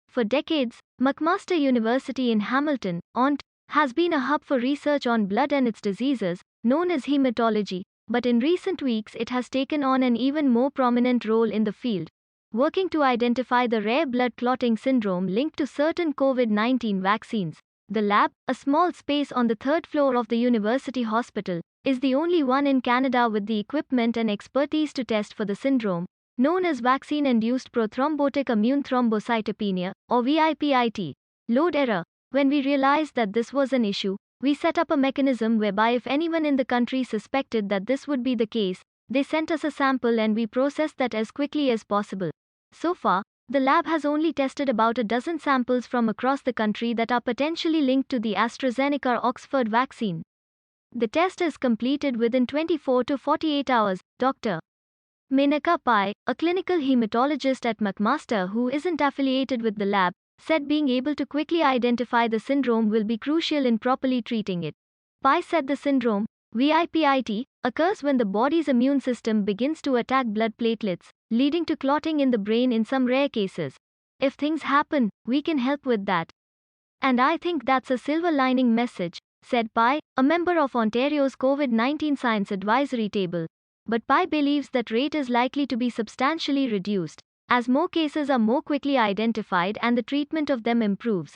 For decades, McMaster University in Hamilton, Ont, has been a hub for research on blood and its diseases, known as hematology, but in recent weeks it has taken on an even more prominent role in the field, working to identify the rare blood clotting syndrome linked to certain COVID-19 vaccines. The lab, a small space on the third floor of the university hospital, is the only one in Canada with the equipment and expertise to test for the syndrome, known as vaccine-induced prothrombotic immune thrombocytopenia, or VIPIT. Load error. When we realized that this was an issue, we set up a mechanism whereby if anyone in the country suspected that this would be the case, they sent us a sample and we processed that as quickly as possible. So far, the lab has only tested about a dozen samples from across the country that are potentially linked to the AstraZeneca-Oxford vaccine. The test is completed within 24 to 48 hours, Dr. Menaka Pai, a clinical hematologist at McMaster who isn't affiliated with the lab, said being able to quickly identify the syndrome will be crucial in properly treating it. Pai said the syndrome, VIPIT, occurs when the body's immune system begins to attack blood platelets, leading to clotting in the brain in some rare cases. If things happen, we can help with that. And I think that's a silver lining message, said Pai, a member of Ontario's COVID-19 Science Advisory Table. But Pai believes that rate is likely to be substantially reduced, as more cases are more quickly identified and the treatment of them improves.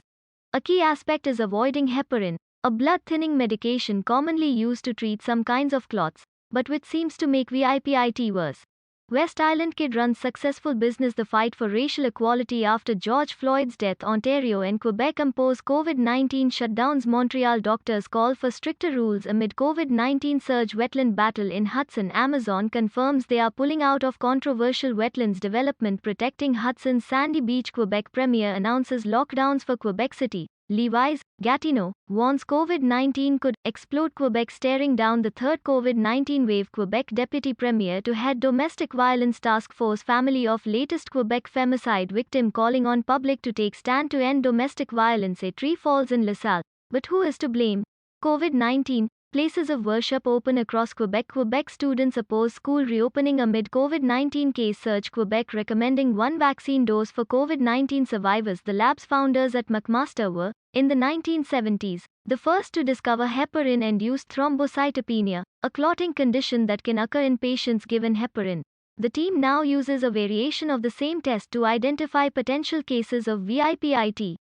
A key aspect is avoiding heparin, a blood-thinning medication commonly used to treat some kinds of clots, but which seems to make VIPIT worse. West Island Kid runs successful business. The fight for racial equality after George Floyd's death. Ontario and Quebec impose COVID-19 shutdowns. Montreal doctors call for stricter rules amid COVID-19 surge. Wetland battle in Hudson. Amazon confirms they are pulling out of controversial wetlands development protecting Hudson's sandy beach. Quebec Premier announces lockdowns for Quebec City. Levi's, Gatineau, warns COVID-19 could explode. Quebec staring down the third COVID-19 wave. Quebec Deputy Premier to head Domestic Violence Task Force. Family of latest Quebec femicide victim calling on public to take stand to end domestic violence. A tree falls in LaSalle. But who is to blame? COVID-19. Places of worship open across Quebec. Quebec students oppose school reopening amid COVID-19 case surge. Quebec recommending one vaccine dose for COVID-19 survivors. The lab's founders at McMaster were, in the 1970s, the first to discover heparin-induced thrombocytopenia, a clotting condition that can occur in patients given heparin. The team now uses a variation of the same test to identify potential cases of VIPIT.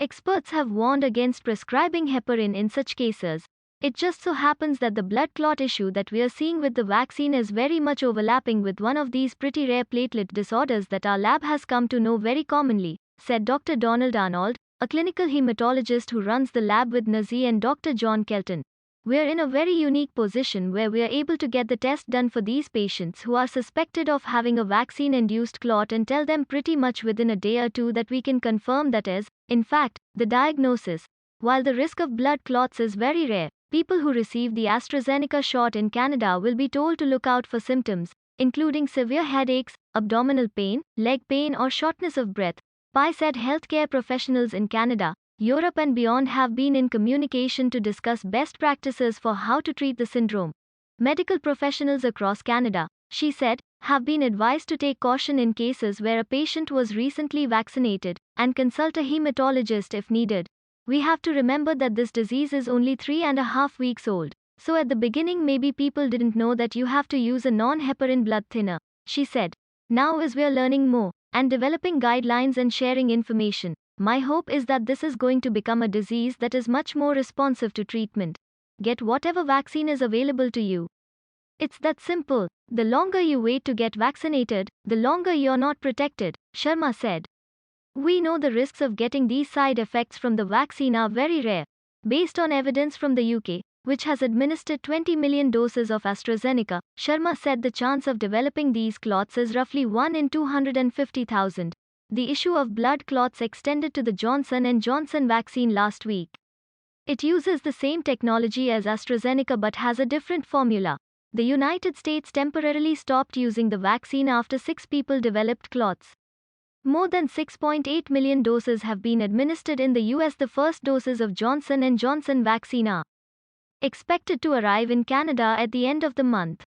Experts have warned against prescribing heparin in such cases. It just so happens that the blood clot issue that we are seeing with the vaccine is very much overlapping with one of these pretty rare platelet disorders that our lab has come to know very commonly, said Dr. Donald Arnold, a clinical hematologist who runs the lab with Nazi and Dr. John Kelton. We're in a very unique position where we are able to get the test done for these patients who are suspected of having a vaccine-induced clot and tell them pretty much within a day or two that we can confirm that is, in fact, the diagnosis. While the risk of blood clots is very rare, people who receive the AstraZeneca shot in Canada will be told to look out for symptoms, including severe headaches, abdominal pain, leg pain or shortness of breath. Pai said healthcare professionals in Canada, Europe and beyond have been in communication to discuss best practices for how to treat the syndrome. Medical professionals across Canada, she said, have been advised to take caution in cases where a patient was recently vaccinated, and consult a hematologist if needed. We have to remember that this disease is only 3.5 weeks old. So at the beginning maybe people didn't know that you have to use a non-heparin blood thinner, she said. Now as we are learning more, and developing guidelines and sharing information, my hope is that this is going to become a disease that is much more responsive to treatment. Get whatever vaccine is available to you. It's that simple. The longer you wait to get vaccinated, the longer you're not protected, Sharma said. We know the risks of getting these side effects from the vaccine are very rare. Based on evidence from the UK, which has administered 20 million doses of AstraZeneca, Sharma said the chance of developing these clots is roughly 1 in 250,000. The issue of blood clots extended to the Johnson & Johnson vaccine last week. It uses the same technology as AstraZeneca but has a different formula. The United States temporarily stopped using the vaccine after 6 people developed clots. More than 6.8 million doses have been administered in the US. The first doses of Johnson & Johnson vaccine are expected to arrive in Canada at the end of the month.